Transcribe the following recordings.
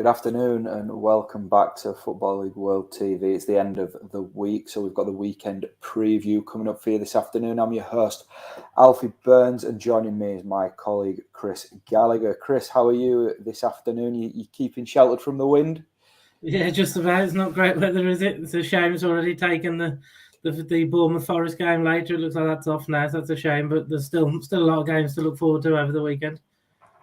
afternoon and welcome back to Football League World TV. It's the end of the week, so we've got the weekend preview coming up for you this afternoon. I'm your host, Alfie Burns, and joining me is my colleague, Chris Gallagher. Chris, how are you this afternoon? You keeping sheltered from the wind? Yeah, just about. It's not great weather, is it? It's a shame it's already taken the Bournemouth Forest game later. It looks like that's off now, so that's a shame, but there's still a lot of games to look forward to over the weekend.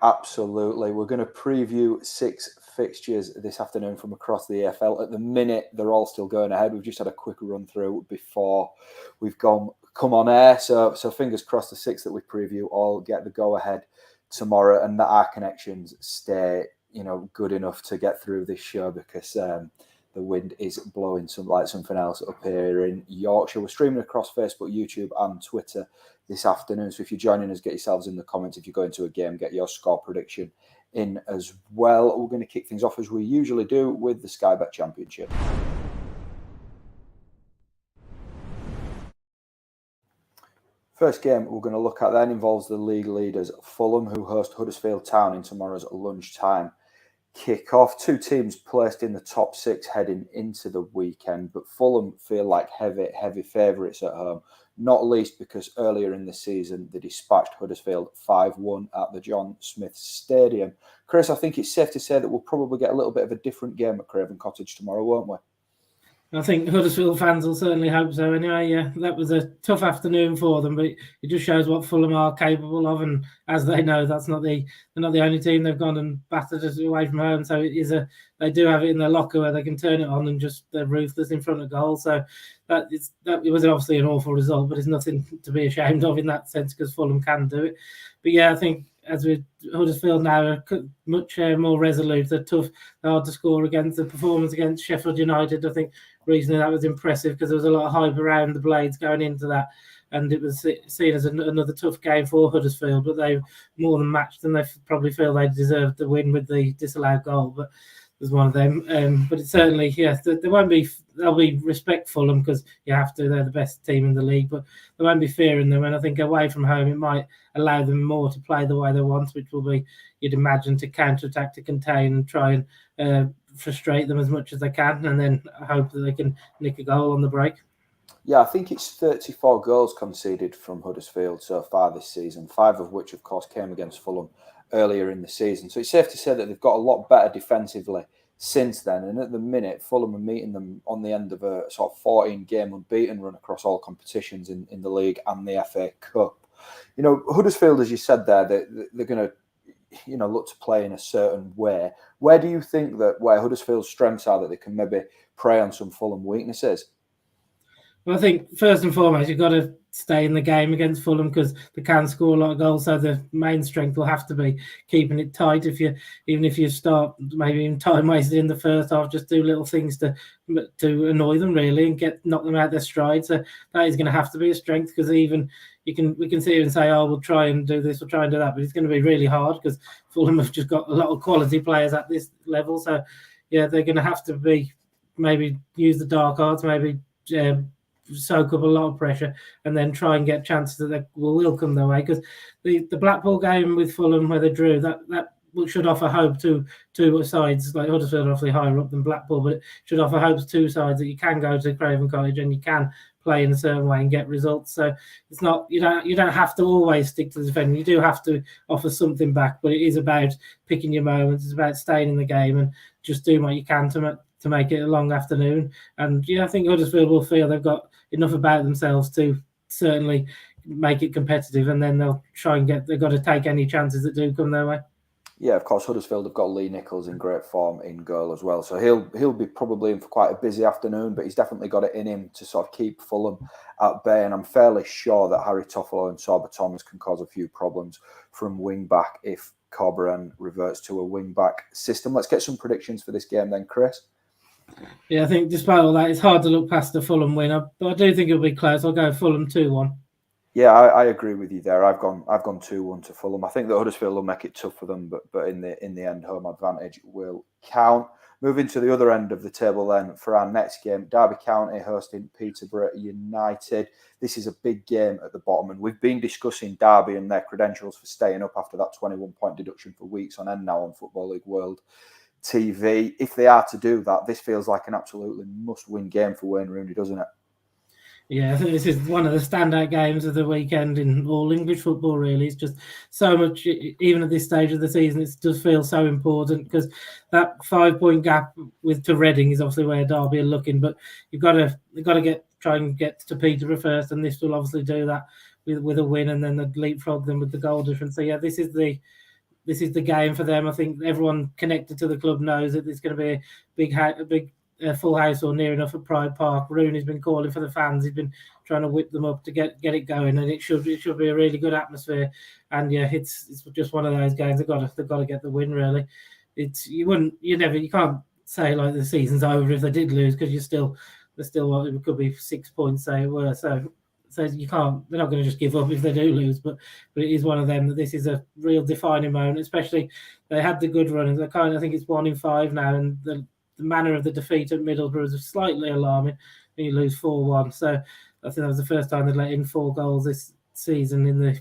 Absolutely. We're going to preview 6 fixtures this afternoon from across the EFL. At the minute, they're all still going ahead. We've just had a quick run through before we've come on air. So fingers crossed the 6 that we preview all get the go-ahead tomorrow and that our connections stay, good enough to get through this show because the wind is blowing like something else up here in Yorkshire. We're streaming across Facebook, YouTube and Twitter this afternoon. So if you're joining us, get yourselves in the comments. If you're going to a game, get your score prediction in as well. We're going to kick things off as we usually do with the Skybet Championship. First game we're going to look at then involves the league leaders Fulham, who host Huddersfield Town in tomorrow's lunchtime kick-off. 2 teams placed in the top 6 heading into the weekend, but Fulham feel like heavy favourites at home, not least because earlier in the season they dispatched Huddersfield 5-1 at the John Smith Stadium. Chris, I think it's safe to say that we'll probably get a little bit of a different game at Craven Cottage tomorrow, won't we? I think Huddersfield fans will certainly hope so anyway. Yeah, that was a tough afternoon for them, but it just shows what Fulham are capable of. And as they know, they're not the only team they've gone and battered us away from home. So they do have it in their locker where they can turn it on and just they're ruthless in front of goal. So it was obviously an awful result, but it's nothing to be ashamed of in that sense because Fulham can do it. But yeah, I think Huddersfield now are much more resolute. They're tough, they're hard to score against. The performance against Sheffield United, I think, reasonably that was impressive because there was a lot of hype around the Blades going into that, and it was seen as another tough game for Huddersfield. But they more than matched, and they probably feel they deserved the win with the disallowed goal. But there's one of them. But it's certainly, there'll be respect for them because you have to. They're the best team in the league, but there won't be fear in them. And I think away from home, it might allow them more to play the way they want, which will be, you'd imagine, to counter-attack, to contain and try and frustrate them as much as they can, and then hope that they can nick a goal on the break. Yeah, I think it's 34 goals conceded from Huddersfield so far this season, 5 of which, of course, came against Fulham earlier in the season. So it's safe to say that they've got a lot better defensively since then. And at the minute, Fulham are meeting them on the end of a sort of 14-game unbeaten run across all competitions in the league and the FA Cup. Huddersfield, as you said there, they're going to look to play in a certain way. Where do you think where Huddersfield's strengths are that they can maybe prey on some Fulham weaknesses? Well, I think first and foremost, you've got to stay in the game against Fulham because they can score a lot of goals. So the main strength will have to be keeping it tight. Even if you start maybe even time wasted in the first half, just do little things to annoy them really and knock them out their stride. So that is going to have to be a strength because even we can sit here and say, oh, we'll try and do this, we'll try and do that, but it's going to be really hard because Fulham have just got a lot of quality players at this level. So yeah, they're going to have to maybe use the dark arts, maybe soak up a lot of pressure and then try and get chances that will come their way because the Blackpool game with Fulham where they drew that should offer hope to two sides. Like Huddersfield obviously higher up than Blackpool, but it should offer hope to 2 sides that you can go to Craven Cottage and you can play in a certain way and get results. So it's not you don't have to always stick to the defending. You do have to offer something back, but it is about picking your moments. It's about staying in the game and just doing what you can to make it a long afternoon. And yeah, I think Huddersfield will feel they've got enough about themselves to certainly make it competitive, and then they'll try and they've got to take any chances that do come their way. Yeah, of course, Huddersfield have got Lee Nichols in great form in goal as well. So he'll be probably in for quite a busy afternoon, but he's definitely got it in him to sort of keep Fulham at bay. And I'm fairly sure that Harry Toffolo and Sorba Thomas can cause a few problems from wing-back if Corberan reverts to a wing-back system. Let's get some predictions for this game then, Chris. Yeah, I think despite all that, it's hard to look past the Fulham win. But I do think it'll be close. I'll go Fulham 2-1. Yeah, I agree with you there. I've gone 2-1 to Fulham. I think that Huddersfield will make it tough for them, but in the end, home advantage will count. Moving to the other end of the table then for our next game, Derby County hosting Peterborough United. This is a big game at the bottom, and we've been discussing Derby and their credentials for staying up after that 21-point deduction for weeks on end now on Football League World TV. If they are to do that, this feels like an absolutely must-win game for Wayne Rooney, doesn't it? Yeah, I think this is one of the standout games of the weekend in all English football, really. It's just so much, even at this stage of the season, it does feel so important because that 5-point gap to Reading is obviously where Derby are looking, but you've got to try and get to Peterborough first, and this will obviously do that with a win, and then leapfrog them with the goal difference. So yeah, this is the game for them. I think everyone connected to the club knows that it's going to be a big full house or near enough at Pride Park. Rooney's been calling for the fans. He's been trying to whip them up to get it going, and it should be a really good atmosphere. And yeah, it's just one of those games. They've got to get the win. Really, you can't say like the season's over if they did lose because there's still it could be 6 points. Say it were so. You can't. They're not going to just give up if they do lose, but it is one of them that this is a real defining moment. Especially they had the good run, and I think it's 1 in 5 now, and the manner of the defeat at Middlesbrough is slightly alarming. When you lose 4-1, so I think that was the first time they let in 4 goals this season in the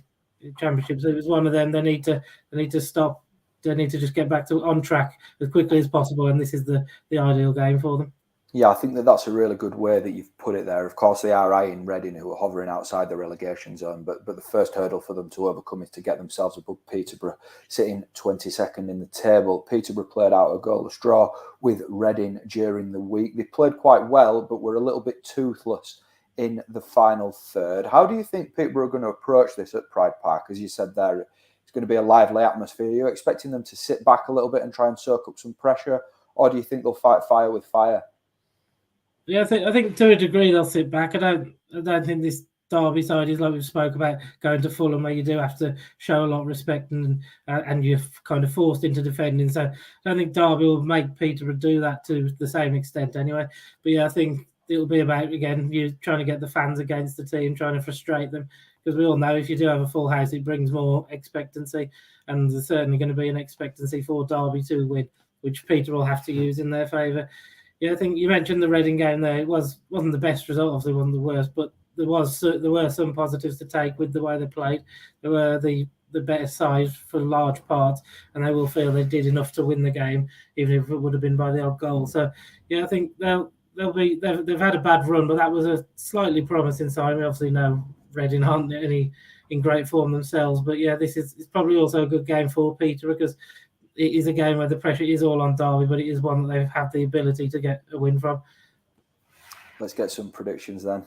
Championship. So it was one of them. They need to stop. They need to just get back on track as quickly as possible, and this is the ideal game for them. Yeah, I think that's a really good way that you've put it there. Of course, they are eyeing Reading, who are hovering outside the relegation zone, but the first hurdle for them to overcome is to get themselves above Peterborough, sitting 22nd in the table. Peterborough played out a goalless draw with Reading during the week. They played quite well, but were a little bit toothless in the final third. How do you think Peterborough are going to approach this at Pride Park? As you said there, it's going to be a lively atmosphere. Are you expecting them to sit back a little bit and try and soak up some pressure, or do you think they'll fight fire with fire? Yeah, I think to a degree they'll sit back. I don't think this Derby side is like we've spoke about going to Fulham, where you do have to show a lot of respect and you're kind of forced into defending. So I don't think Derby will make Peterborough do that to the same extent anyway. But yeah, I think it'll be about, again, you trying to get the fans against the team, trying to frustrate them, because we all know if you do have a full house, it brings more expectancy, and there's certainly going to be an expectancy for Derby to win, which Peter will have to use in their favour. Yeah, I think you mentioned the Reading game there. It wasn't the best result, obviously wasn't the worst, but there were some positives to take with the way they played. They were the better side for large parts, and they will feel they did enough to win the game, even if it would have been by the odd goal. So yeah, I think they've had a bad run, but that was a slightly promising sign. We obviously know Reading aren't in great form themselves, but yeah, it's probably also a good game for Peter, because it is a game where the pressure is all on Derby, but it is one that they have the ability to get a win from. Let's get some predictions then.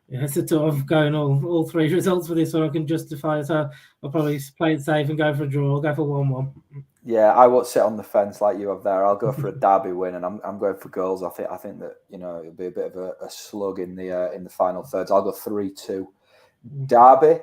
Yeah, it's a sort of going all 3 results for this one I can justify. So I'll probably play it safe and go for a draw. I'll go for 1-1. Yeah, I won't sit on the fence like you have there. I'll go for a Derby win, and I'm going for goals. I think that it'll be a bit of a slug in the final thirds. I'll go 3-2 Derby.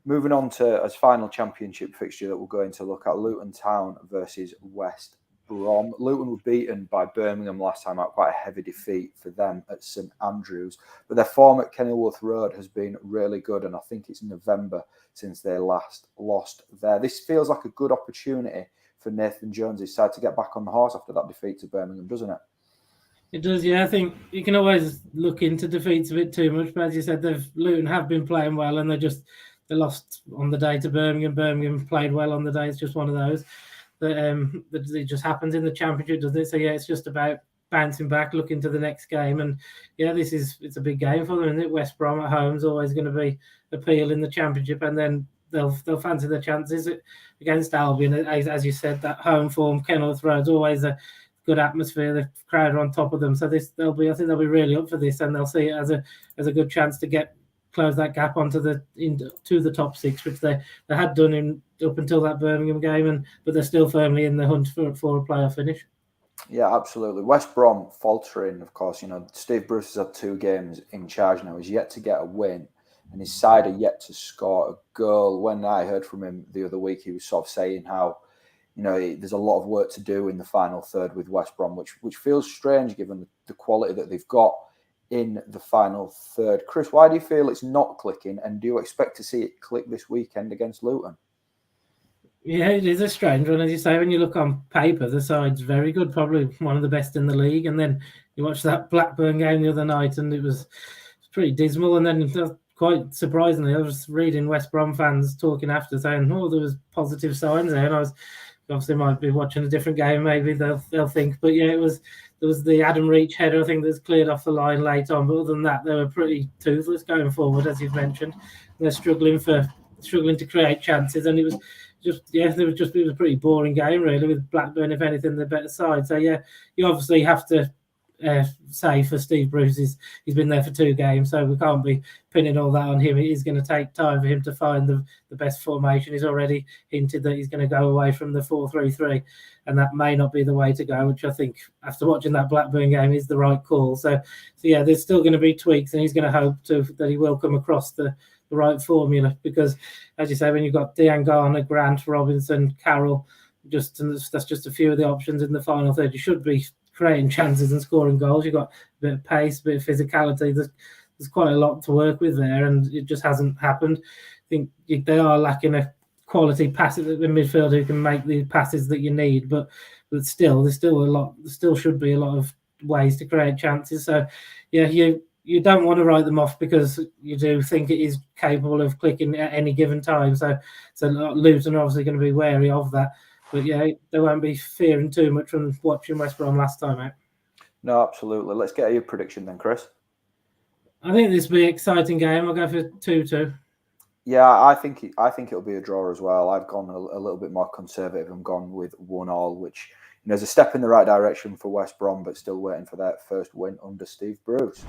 Moving on to as final Championship fixture that we're going to look at, Luton Town versus West Brom. Luton were beaten by Birmingham last time out, quite a heavy defeat for them at St Andrews. But their form at Kenilworth Road has been really good, and I think it's November since they last lost there. This feels like a good opportunity for Nathan Jones' side to get back on the horse after that defeat to Birmingham, doesn't it? It does, yeah. I think you can always look into defeats a bit too much, but as you said, Luton have been playing well, and they lost on the day to Birmingham. Birmingham played well on the day. It's just one of those that it just happens in the Championship, doesn't it? So yeah, it's just about bouncing back, looking to the next game, and yeah, it's a big game for them, isn't it? West Brom at home is always going to be appeal in the Championship, and then they'll fancy their chances against Albion. As you said, that home form, Kenilworth Road's always a good atmosphere. The crowd are on top of them, so I think they'll be really up for this, and they'll see it as a good chance to close that gap onto to the top 6, which they had done up until that Birmingham game, but they're still firmly in the hunt for a playoff finish. Yeah, absolutely. West Brom faltering, of course. Steve Bruce has had 2 games in charge now. He's yet to get a win, and his side are yet to score a goal. When I heard from him the other week, he was sort of saying how there's a lot of work to do in the final third with West Brom, which feels strange given the quality that they've got in the final third. Chris, why do you feel it's not clicking, and do you expect to see it click this weekend against Luton? Yeah, it is a strange one. As you say, when you look on paper, the side's very good, probably one of the best in the league, and then you watch that Blackburn game the other night and it was pretty dismal, and then quite surprisingly, I was reading West Brom fans talking after saying, there was positive signs there, and I was obviously might be watching a different game. Maybe they'll think. But yeah, there was the Adam Reach header, I think, that's cleared off the line late on. But other than that, they were pretty toothless going forward, as you've mentioned. They're struggling to create chances, and it was a pretty boring game really, with Blackburn, if anything, the better side. So yeah, you obviously have to say for Steve Bruce, he's been there for 2 games, so we can't be pinning all that on him. It is going to take time for him to find the best formation. He's already hinted that he's going to go away from the 4-3-3, and that may not be the way to go, which I think, after watching that Blackburn game, is the right call. So yeah, there's still going to be tweaks, and he's going to hope that he will come across the right formula, because, as you say, when you've got Dean Garner, Grant, Robinson, Carroll, that's just a few of the options in the final third. You should be creating chances and scoring goals. You've got a bit of pace, a bit of physicality. There's quite a lot to work with there, and it just hasn't happened. I think they are lacking a quality passer in midfield who can make the passes that you need, but there's still should be a lot of ways to create chances. So yeah, you don't want to write them off, because you do think it is capable of clicking at any given time. So Luton are obviously going to be wary of that. But yeah, they won't be fearing too much from watching West Brom last time out. No, absolutely. Let's get your prediction then, Chris. I think this will be an exciting game. I'll go for 2-2. Yeah, I think it'll be a draw as well. I've gone a little bit more conservative. I'm gone with 1-1, which is a step in the right direction for West Brom, but still waiting for that first win under Steve Bruce.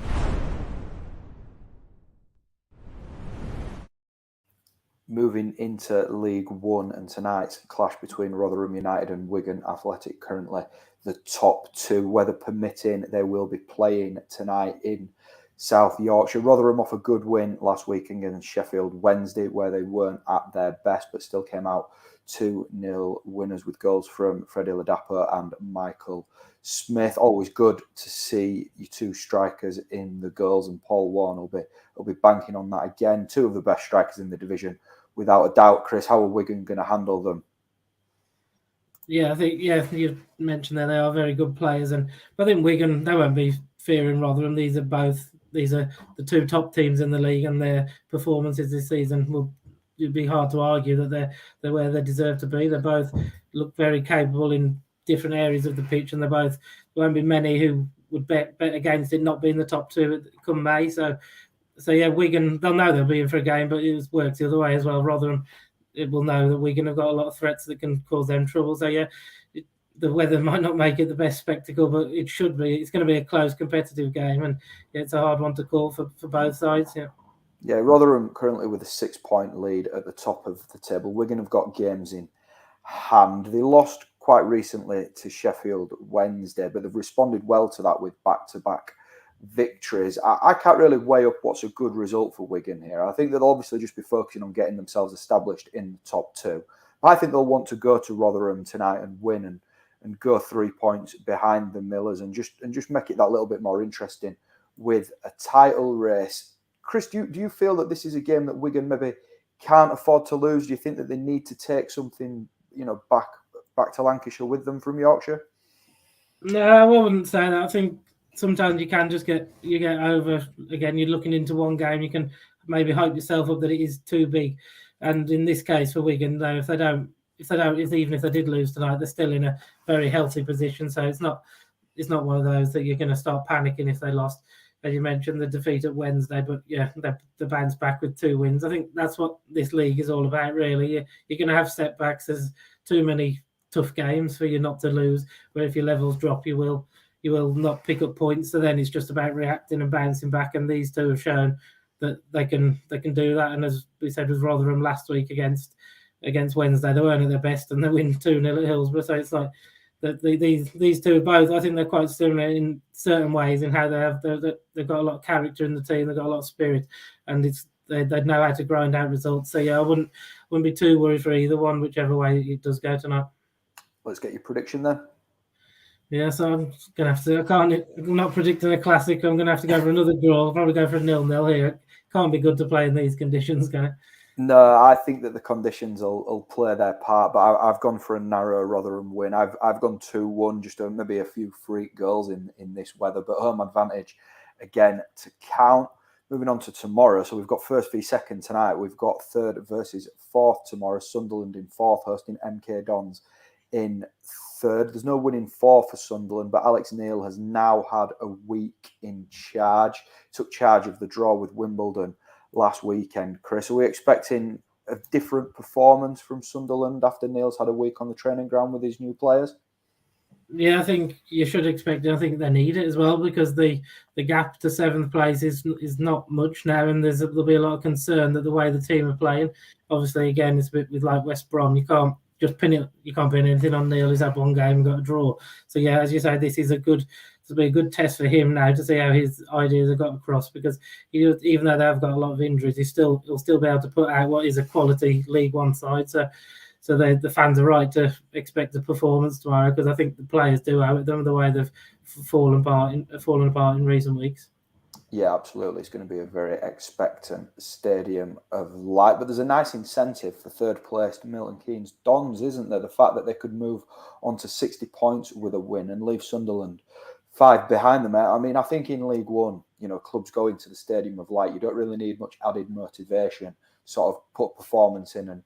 Moving into League One, and tonight's clash between Rotherham United and Wigan Athletic, currently the top 2. Weather permitting, they will be playing tonight in South Yorkshire. Rotherham off a good win last week against Sheffield Wednesday, where they weren't at their best, but still came out 2-0 winners with goals from Freddie Ladapo and Michael Smith. Always good to see your 2 strikers in the goals, and Paul Warne will be banking on that again. 2 of the best strikers in the division, without a doubt. Chris, how are Wigan going to handle them? Yeah, I think you mentioned that they are very good players, but I think Wigan, they won't be fearing Rotherham. These are the 2 top teams in the league, and their performances this season it'd be hard to argue that they're where they deserve to be. They both look very capable in different areas of the pitch, and there won't be many who would bet against it not being the top 2 come May. So yeah, Wigan, they'll know they'll be in for a game, but it works the other way as well. Rotherham, it will know that Wigan have got a lot of threats that can cause them trouble. So yeah, the weather might not make it the best spectacle, but it should be. It's going to be a close, competitive game, and it's a hard one to call for both sides. Yeah, Rotherham currently with a 6-point lead at the top of the table. Wigan have got games in hand. They lost quite recently to Sheffield Wednesday, but they've responded well to that with back-to-back victories. I can't really weigh up what's a good result for Wigan here. I think they'll obviously just be focusing on getting themselves established in the top 2. But I think they'll want to go to Rotherham tonight and win and go 3 points behind the Millers, and just make it that little bit more interesting with a title race. Chris, do you feel that this is a game that Wigan maybe can't afford to lose? Do you think that they need to take something back to Lancashire with them from Yorkshire? No, I wouldn't say that. I think sometimes you can just get over. Again, you're looking into one game, you can maybe hype yourself up that it is too big. And in this case for Wigan, though, even if they did lose tonight, they're still in a very healthy position. So it's not one of those that you're going to start panicking if they lost. As you mentioned, the defeat at Wednesday, but yeah, the bounce back with 2 wins. I think that's what this league is all about, really. You're going to have setbacks. There's too many tough games for you not to lose, where if your levels drop, you will not pick up points. So then it's just about reacting and bouncing back, and these 2 have shown that they can do that. And as we said with Rotherham last week against Wednesday, they weren't at their best, and they win 2-0 at Hillsborough. So it's like that these 2 are both, I think they're quite similar in certain ways in how they've got a lot of character in the team, they've got a lot of spirit, and they know how to grind out results. So yeah, I wouldn't be too worried for either one, whichever way it does go tonight. Let's get your prediction then. Yeah, so I'm gonna have to. I'm not predicting a classic. I'm gonna have to go for another draw. I'll probably go for a 0-0 here. It can't be good to play in these conditions, can it? No, I think that the conditions will play their part, but I've gone for a narrow Rotherham win. I've gone 2-1, just maybe a few freak goals in this weather, but home advantage again to count. Moving on to tomorrow, so we've got first v second tonight. We've got third versus fourth tomorrow. Sunderland in fourth, hosting MK Dons in third. There's no winning four for Sunderland, but Alex Neil has now had a week in charge. Took charge of the draw with Wimbledon last weekend. Chris, are we expecting a different performance from Sunderland after Neil's had a week on the training ground with his new players? Yeah, I think you should expect it. I think they need it as well, because the gap to seventh place is not much now, and there'll be a lot of concern that the way the team are playing. Obviously, again, it's a bit with like West Brom. You can't just pin it. You can't pin anything on Neil. He's had one game and got a draw. So yeah, as you say, this is to be a good test for him now to see how his ideas have got across, because even though they have got a lot of injuries, he'll still be able to put out what is a quality League One side. So the fans are right to expect a performance tomorrow, because I think the players do owe it them the way they've fallen apart in recent weeks. Yeah, absolutely. It's going to be a very expectant stadium of light. But there's a nice incentive for third place to Milton Keynes Dons, isn't there? The fact that they could move on to 60 points with a win and leave Sunderland 5 behind them. I mean, I think in League One, clubs go into the stadium of light. You don't really need much added motivation, sort of put performance in and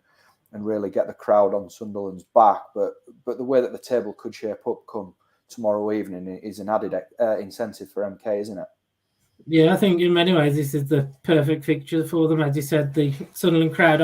really get the crowd on Sunderland's back. But the way that the table could shape up come tomorrow evening is an added incentive for MK, isn't it? Yeah, I think in many ways this is the perfect fixture for them. As you said, the Sunderland crowd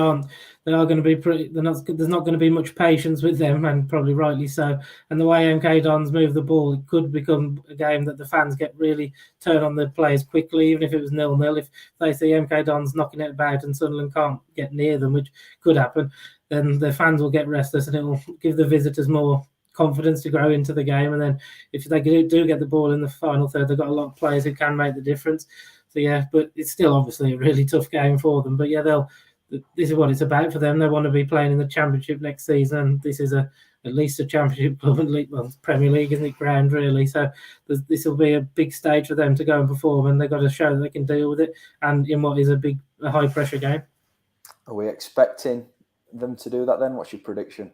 they are going to be there's not going to be much patience with them, and probably rightly so. And the way MK Dons move the ball, it could become a game that the fans get really turn on the players quickly, even if it was 0-0. If they see MK Dons knocking it about and Sunderland can't get near them, which could happen, then the fans will get restless, and it will give the visitors more confidence to grow into the game. And then if they do get the ball in the final third, they've got a lot of players who can make the difference. So yeah, but it's still obviously a really tough game for them. But yeah, this is what it's about for them. They want to be playing in the Championship next season, and this is at least a Championship club, and Premier League, isn't it, ground really? So this will be a big stage for them to go and perform, and they've got to show that they can deal with it, and in what is a high pressure game. Are we expecting them to do that then? What's your prediction?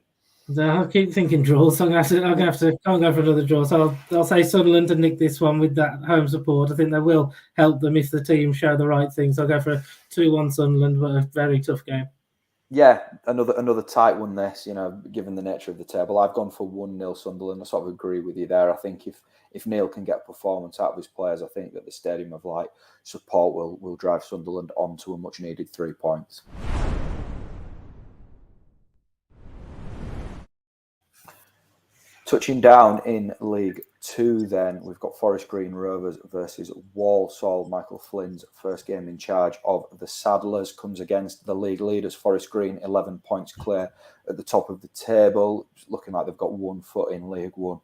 No, I keep thinking draw, so I'm gonna have to can't go for another draw. So I'll say Sunderland to nick this one with that home support. I think they will help them if the team show the right things. So I'll go for a 2-1 Sunderland, but a very tough game. Yeah, another tight one. This, given the nature of the table, I've gone for 1-0 Sunderland. I sort of agree with you there. I think if Neil can get performance out of his players, I think that the Stadium of Light support will drive Sunderland on to a much needed 3 points. Touching down in League Two, then we've got Forest Green Rovers versus Walsall. Michael Flynn's first game in charge of the Saddlers comes against the league leaders. Forest Green 11 points clear at the top of the table, looking like they've got 1 foot in League One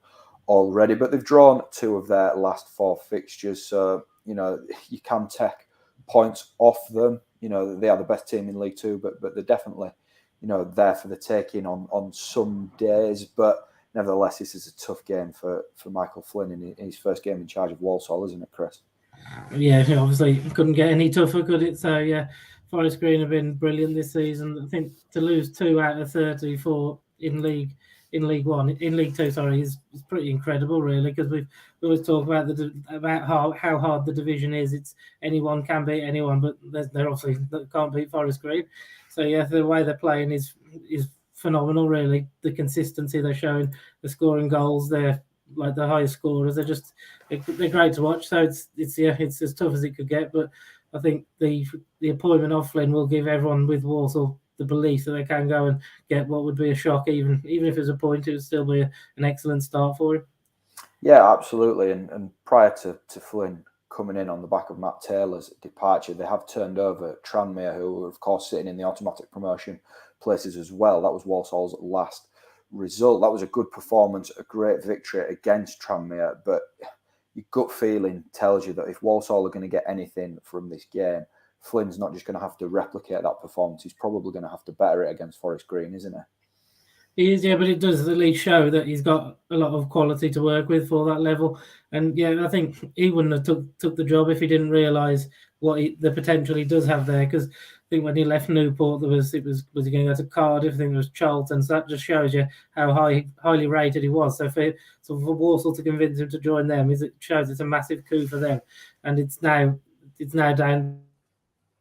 already. But they've drawn 2 of their last 4 fixtures, so you can take points off them. They are the best team in League Two, but they're definitely there for the taking on some days. But nevertheless, this is a tough game for Michael Flynn in his first game in charge of Walsall, isn't it, Chris? Yeah, obviously couldn't get any tougher, could it? So yeah, Forest Green have been brilliant this season. I think to lose 2 out of 34 in League Two, is pretty incredible, really, because we always talk about how hard the division is. It's anyone can beat anyone, but they're obviously can't beat Forest Green. So yeah, the way they're playing is phenomenal, really. The consistency they're showing, the scoring goals, they're like the highest scorers. They're great to watch. So it's as tough as it could get. But I think the appointment of Flynn will give everyone with Walsall the belief that they can go and get what would be a shock, even if it's a point, it would still be an excellent start for him. Yeah, absolutely. And prior to Flynn coming in on the back of Matt Taylor's departure, they have turned over Tranmere, who were, of course, sitting in the automatic promotion places as well. That was Walsall's last result. That was a good performance, a great victory against Tranmere. But your gut feeling tells you that if Walsall are going to get anything from this game, Flynn's not just going to have to replicate that performance. He's probably going to have to better it against Forest Green, isn't he? He is, yeah, but it does at least show that he's got a lot of quality to work with for that level. And yeah, I think he wouldn't have took the job if he didn't realise the potential he does have there. Because I think when he left Newport, was he going to go to Cardiff? I think it was Charlton. So that just shows you how highly rated he was. So for Walsall to convince him to join them, it shows it's a massive coup for them. And it's now down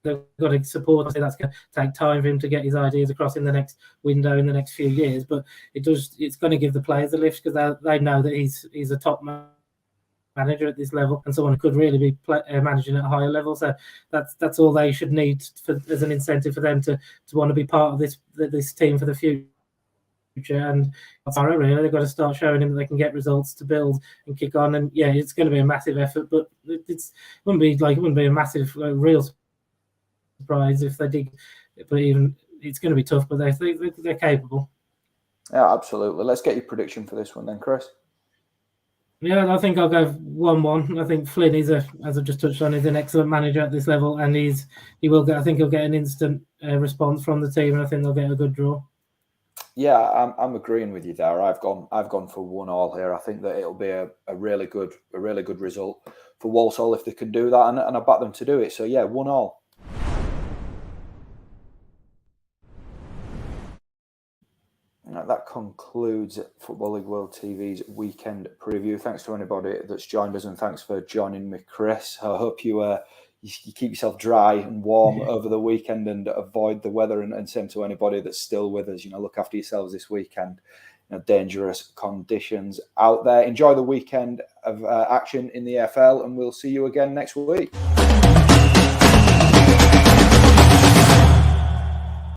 they've got to support. I think that's going to take time for him to get his ideas across in the next window in the next few years. But it's going to give the players a lift because they know that he's a top manager at this level and someone who could really be managing at a higher level. So that's all they should need as an incentive for them to want to be part of this team for the future. And really, they've got to start showing him that they can get results to build and kick on. And yeah, it's going to be a massive effort, but it wouldn't be a massive real surprise if they did. But even it's going to be tough, but they're capable. Yeah, absolutely. Let's get your prediction for this one then, Chris. Yeah, I think I'll go 1-1. I think Flynn as I just touched on, is an excellent manager at this level, and I think he'll get an instant response from the team, and I think they'll get a good draw. Yeah, I'm agreeing with you there. I've gone for 1-1 here. I think that it'll be a really good result for Walsall if they can do that, and I back them to do it. So yeah, 1-1. That concludes Football League World TV's weekend preview. Thanks to anybody that's joined us, and thanks for joining me, Chris. I hope you keep yourself dry and warm over the weekend and avoid the weather. And same to anybody that's still with us. Look after yourselves this weekend. Dangerous conditions out there. Enjoy the weekend of action in the EFL, and we'll see you again next week.